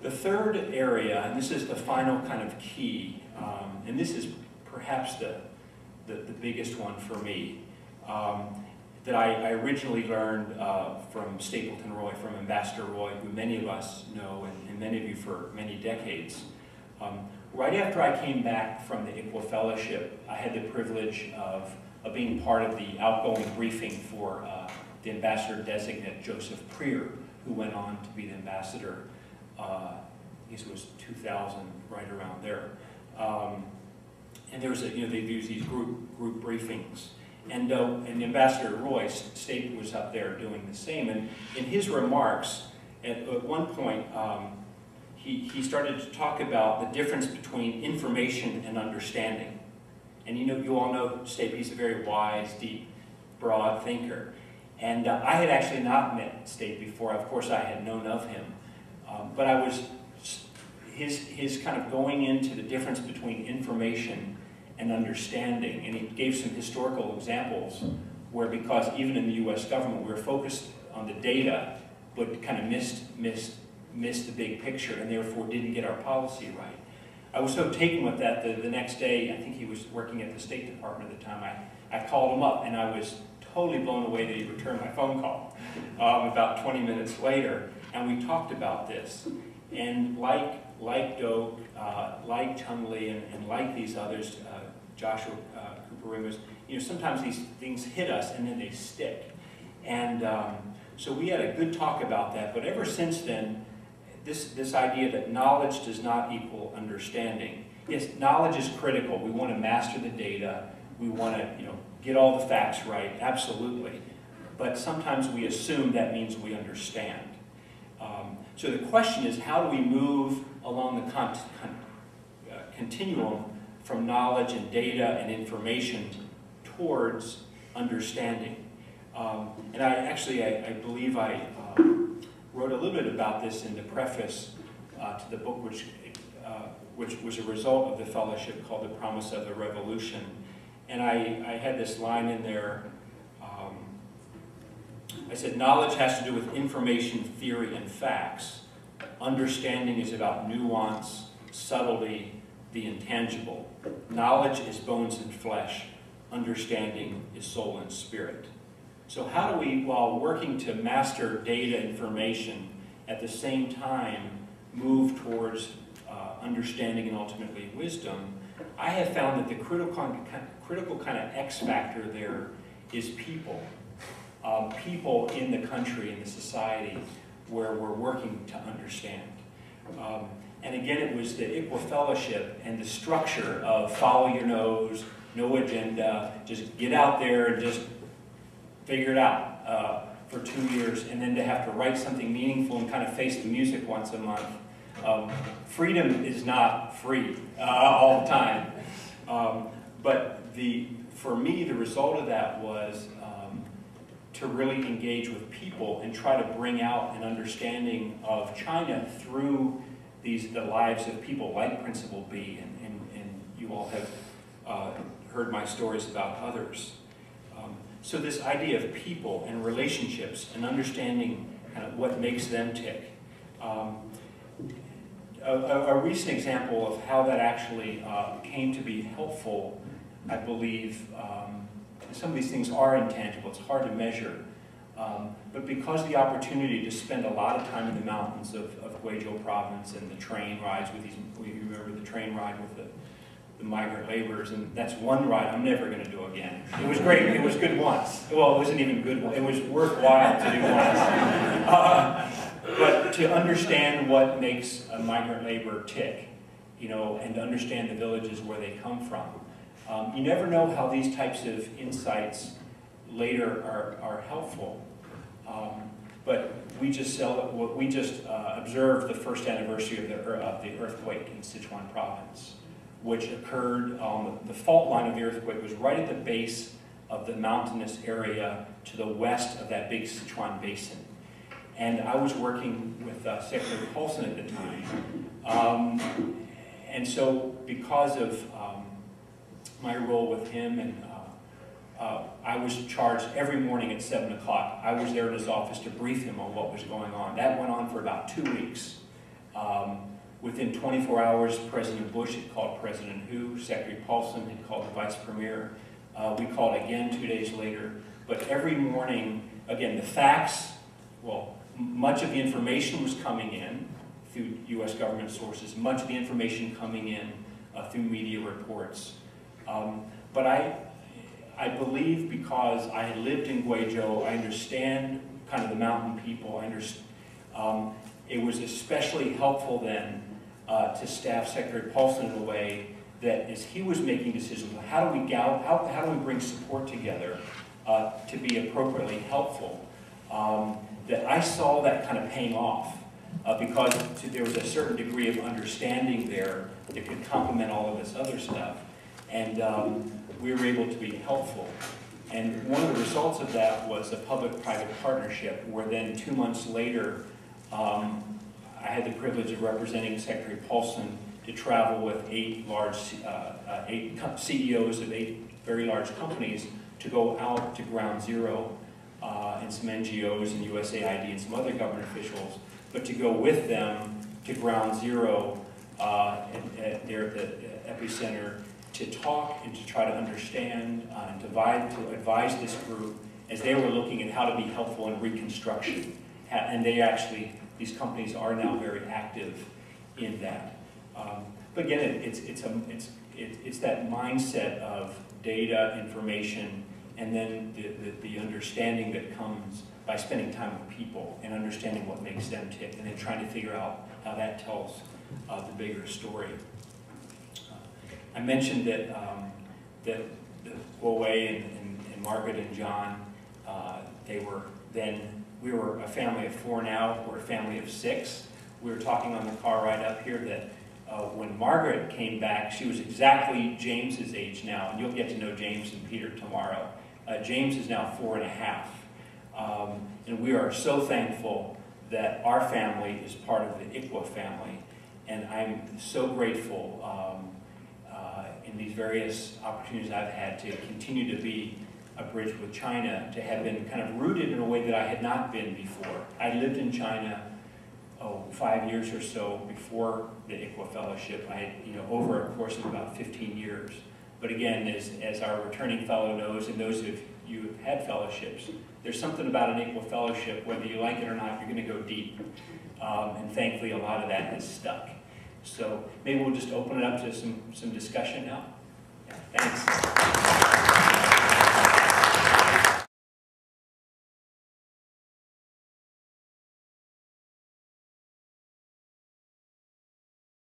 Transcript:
The third area, and this is the final kind of key, and this is perhaps the biggest one for me, that I originally learned from Stapleton Roy, from Ambassador Roy, who many of us know, and many of you for many decades. Right after I came back from the ICWA Fellowship, I had the privilege of being part of the outgoing briefing for the ambassador-designate Joseph Prier, who went on to be the ambassador, I guess it was 2000, right around there. And there was they use these group briefings. And Ambassador Roy State was up there doing the same. And in his remarks, at one point, he started to talk about the difference between information and understanding. And you all know State, he's a very wise, deep, broad thinker. And I had actually not met State before. Of course, I had known of him. But I was, his kind of going into the difference between information and understanding, and he gave some historical examples where, because even in the U.S. government, we were focused on the data, but kind of missed the big picture, and therefore didn't get our policy right. I was so taken with that the next day, I think he was working at the State Department at the time, I called him up, and I was totally blown away that he returned my phone call about 20 minutes later, and we talked about this. And like Doak, like Chung Lee, and like these others, Joshua Cooper Ringos, sometimes these things hit us and then they stick. And so we had a good talk about that, but ever since then, this idea that knowledge does not equal understanding. Yes, knowledge is critical. We want to master the data. We want to, get all the facts right, absolutely. But sometimes we assume that means we understand. So the question is, how do we move along the continuum from knowledge and data and information towards understanding? And I believe I wrote a little bit about this in the preface to the book, which was a result of the fellowship, called The Promise of the Revolution. And I had this line in there. I said, knowledge has to do with information, theory, and facts. Understanding is about nuance, subtlety, the intangible. Knowledge is bones and flesh. Understanding is soul and spirit. So how do we, while working to master data information, at the same time move towards understanding and ultimately wisdom? I have found that the critical kind of X factor there is people. People in the country, in the society, where we're working to understand. And again, it was the ICWA Fellowship and the structure of follow your nose, no agenda, just get out there and just figure it out for 2 years, and then to have to write something meaningful and kind of face the music once a month. Freedom is not free all the time. But for me, the result of that was to really engage with people and try to bring out an understanding of China through the lives of people like Principal B, and you all have heard my stories about others. So this idea of people and relationships and understanding kind of what makes them tick. A recent example of how that actually came to be helpful, I believe, some of these things are intangible, it's hard to measure, but because of the opportunity to spend a lot of time in the mountains of Guizhou province and the train rides with these, you remember the train ride with the migrant laborers, and that's one ride I'm never going to do again. It was great, it was good once. Well, it wasn't even good, it was worthwhile to do once. But to understand what makes a migrant laborer tick, and to understand the villages where they come from. You never know how these types of insights later are helpful. But we just observed the first anniversary of the earthquake in Sichuan province, which occurred on the fault line of the earthquake was right at the base of the mountainous area to the west of that big Sichuan basin. And I was working with Secretary Paulson at the time. And so because of my role with him, and I was charged every morning at 7 o'clock. I was there in his office to brief him on what was going on. That went on for about 2 weeks. Within 24 hours, President Bush had called President Hu, Secretary Paulson had called the Vice Premier. We called again 2 days later. But every morning, again, the facts, well, much of the information was coming in through U.S. government sources, much of the information coming in through media reports. But I believe, because I had lived in Guizhou, I understand kind of the mountain people. It was especially helpful then to staff Secretary Paulson in a way that, as he was making decisions, how do we bring support together to be appropriately helpful, that I saw that kind of paying off, because there was a certain degree of understanding there that could complement all of this other stuff. And we were able to be helpful. And one of the results of that was a public-private partnership, where then 2 months later, I had the privilege of representing Secretary Paulson to travel with 8 CEOs of 8 very large companies to go out to Ground Zero, and some NGOs and USAID and some other government officials, but to go with them to Ground Zero there at the epicenter, to talk and to try to understand and to advise this group as they were looking at how to be helpful in reconstruction. And these companies are now very active in that. But again, it's that mindset of data, information, and then the understanding that comes by spending time with people and understanding what makes them tick, and then trying to figure out how that tells the bigger story. I mentioned that Guowei and Margaret and John, we were a family of 4 now, we're a family of 6. We were talking on the car ride up here that when Margaret came back, she was exactly James's age now, and you'll get to know James and Peter tomorrow. James is now 4½. And we are so thankful that our family is part of the ICWA family. And I'm so grateful in these various opportunities I've had to continue to be a bridge with China, to have been kind of rooted in a way that I had not been before. I lived in China 5 years or so before the ICWA fellowship. Over a course of about 15 years. But again, as our returning fellow knows, and those of you who have had fellowships, there's something about an ICWA fellowship, whether you like it or not, you're going to go deep. And thankfully, a lot of that has stuck. So maybe we'll just open it up to some discussion now. Yeah, thanks.